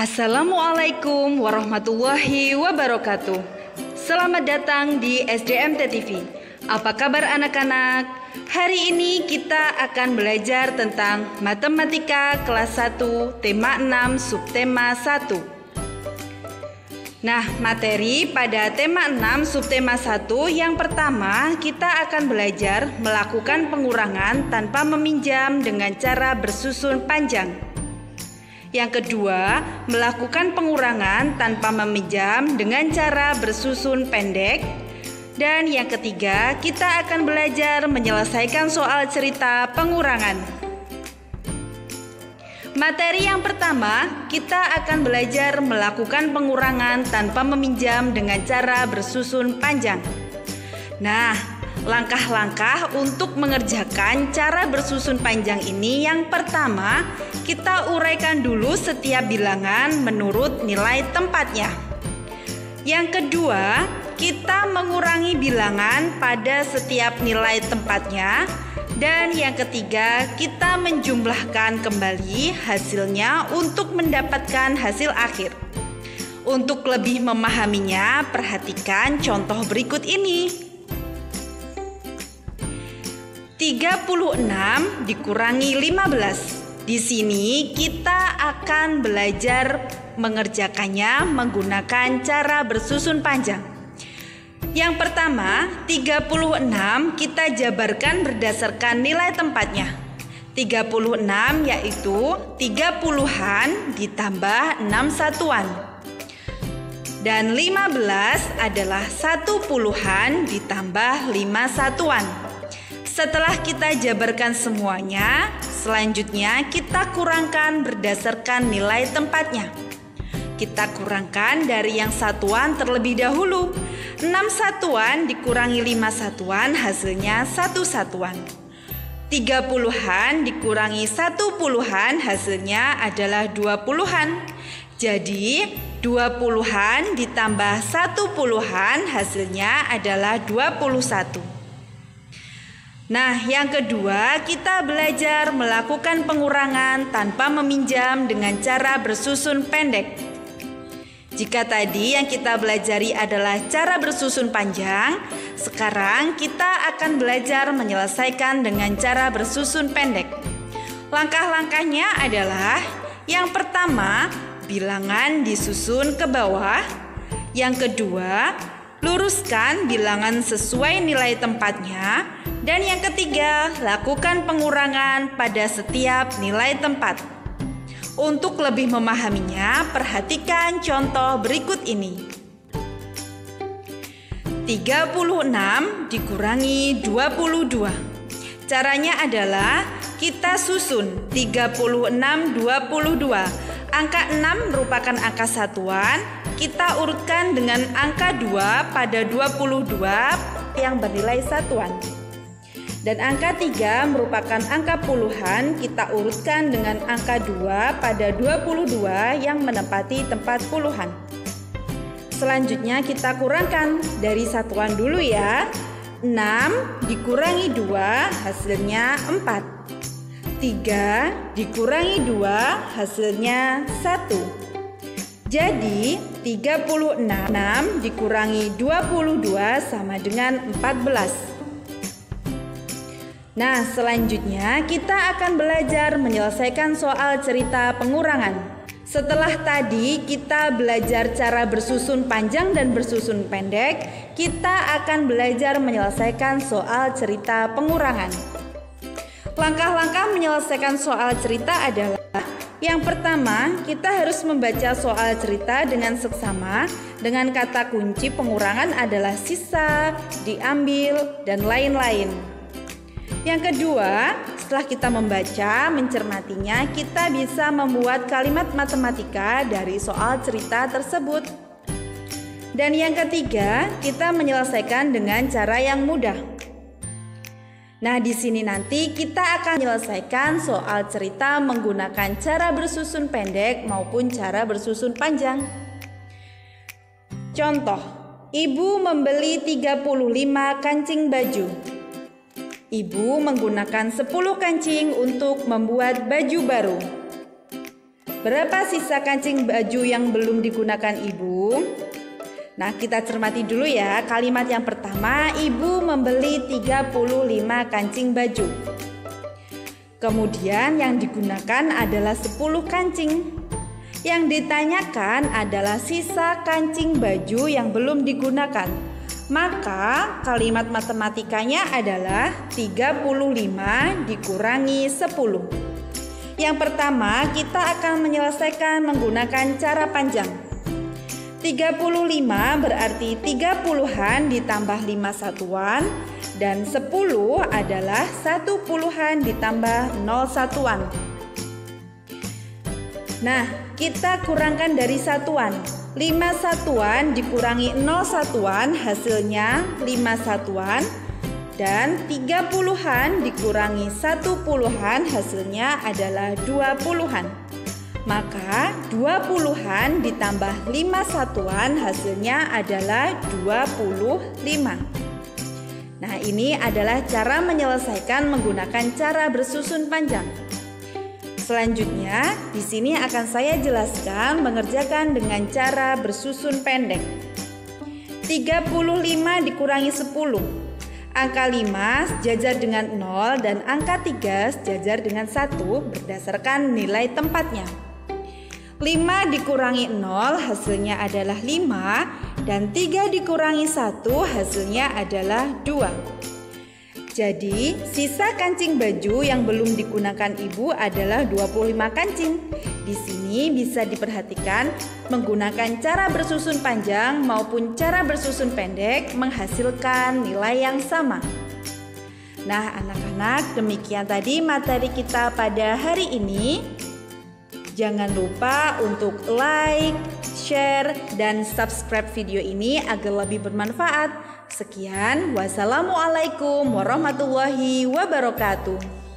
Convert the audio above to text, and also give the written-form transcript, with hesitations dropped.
Assalamualaikum warahmatullahi wabarakatuh. Selamat datang di SDMT TV. Apa kabar anak-anak? Hari ini kita akan belajar tentang Matematika kelas 1, tema 6, subtema 1. Nah, materi pada tema 6 subtema 1 yang pertama kita akan belajar melakukan pengurangan tanpa meminjam dengan cara bersusun panjang. Yang kedua, melakukan pengurangan tanpa meminjam dengan cara bersusun pendek. Dan yang ketiga, kita akan belajar menyelesaikan soal cerita pengurangan. Materi yang pertama, kita akan belajar melakukan pengurangan tanpa meminjam dengan cara bersusun panjang. Nah, langkah-langkah untuk mengerjakan cara bersusun panjang ini yang pertama, kita uraikan dulu setiap bilangan menurut nilai tempatnya. Yang kedua, kita mengurangi bilangan pada setiap nilai tempatnya. Dan yang ketiga, kita menjumlahkan kembali hasilnya untuk mendapatkan hasil akhir. Untuk lebih memahaminya, perhatikan contoh berikut ini. 36 dikurangi 15. Di sini kita akan belajar mengerjakannya menggunakan cara bersusun panjang. Yang pertama, 36 kita jabarkan berdasarkan nilai tempatnya. 36 yaitu 30-an ditambah 6 satuan. Dan 15 adalah 10-an ditambah 5 satuan. Setelah kita jabarkan semuanya, selanjutnya kita kurangkan berdasarkan nilai tempatnya. Kita kurangkan dari yang satuan terlebih dahulu. 6 satuan dikurangi 5 satuan hasilnya 1 satuan. 30-an dikurangi 10-an hasilnya adalah 20-an. Jadi 20-an ditambah 10-an hasilnya adalah 21. Nah, yang kedua, kita belajar melakukan pengurangan tanpa meminjam dengan cara bersusun pendek. Jika tadi yang kita pelajari adalah cara bersusun panjang, sekarang kita akan belajar menyelesaikan dengan cara bersusun pendek. Langkah-langkahnya adalah yang pertama, bilangan disusun ke bawah. Yang kedua, luruskan bilangan sesuai nilai tempatnya. Dan yang ketiga, lakukan pengurangan pada setiap nilai tempat. Untuk lebih memahaminya, perhatikan contoh berikut ini. 36 dikurangi 22. Caranya adalah kita susun 36 22. Angka 6 merupakan angka satuan. Kita urutkan dengan angka 2 pada 22 yang bernilai satuan. Dan angka 3 merupakan angka puluhan, kita urutkan dengan angka 2 pada 22 yang menempati tempat puluhan. Selanjutnya kita kurangkan dari satuan dulu ya. 6 dikurangi 2 hasilnya 4. 3 dikurangi 2 hasilnya 1. Jadi 36 dikurangi 22 sama dengan 14. Nah, selanjutnya kita akan belajar menyelesaikan soal cerita pengurangan. Setelah tadi kita belajar cara bersusun panjang dan bersusun pendek, kita akan belajar menyelesaikan soal cerita pengurangan. Langkah-langkah menyelesaikan soal cerita adalah: yang pertama, kita harus membaca soal cerita dengan seksama dengan kata kunci pengurangan adalah sisa, diambil, dan lain-lain. Yang kedua, setelah kita membaca, mencermatinya, kita bisa membuat kalimat matematika dari soal cerita tersebut. Dan yang ketiga, kita menyelesaikan dengan cara yang mudah. Nah, di sini nanti kita akan menyelesaikan soal cerita menggunakan cara bersusun pendek maupun cara bersusun panjang. Contoh, ibu membeli 35 kancing baju. Ibu menggunakan 10 kancing untuk membuat baju baru. Berapa sisa kancing baju yang belum digunakan Ibu? Nah, kita cermati dulu ya. Kalimat yang pertama, Ibu membeli 35 kancing baju. Kemudian yang digunakan adalah 10 kancing. Yang ditanyakan adalah sisa kancing baju yang belum digunakan. Maka kalimat matematikanya adalah 35 dikurangi 10. Yang pertama, kita akan menyelesaikan menggunakan cara panjang. 35 berarti 30-an ditambah 5 satuan, dan 10 adalah 1 puluhan ditambah 0 satuan. Nah, kita kurangkan dari satuan. 5 satuan dikurangi 0 satuan hasilnya 5 satuan. Dan 30-an dikurangi 1 puluhan hasilnya adalah 2 puluhan. Maka 2 puluhan ditambah 5 satuan hasilnya adalah 25. Nah, ini adalah cara menyelesaikan menggunakan cara bersusun panjang. Selanjutnya, di sini akan saya jelaskan mengerjakan dengan cara bersusun pendek. 35 dikurangi 10. Angka 5 sejajar dengan 0 dan angka 3 sejajar dengan 1 berdasarkan nilai tempatnya. 5 dikurangi 0 hasilnya adalah 5 dan 3 dikurangi 1 hasilnya adalah 2. Jadi, sisa kancing baju yang belum digunakan Ibu adalah 25 kancing. Di sini bisa diperhatikan menggunakan cara bersusun panjang maupun cara bersusun pendek menghasilkan nilai yang sama. Nah, anak-anak, demikian tadi materi kita pada hari ini. Jangan lupa untuk like, share, dan subscribe video ini agar lebih bermanfaat. Sekian, wassalamualaikum warahmatullahi wabarakatuh.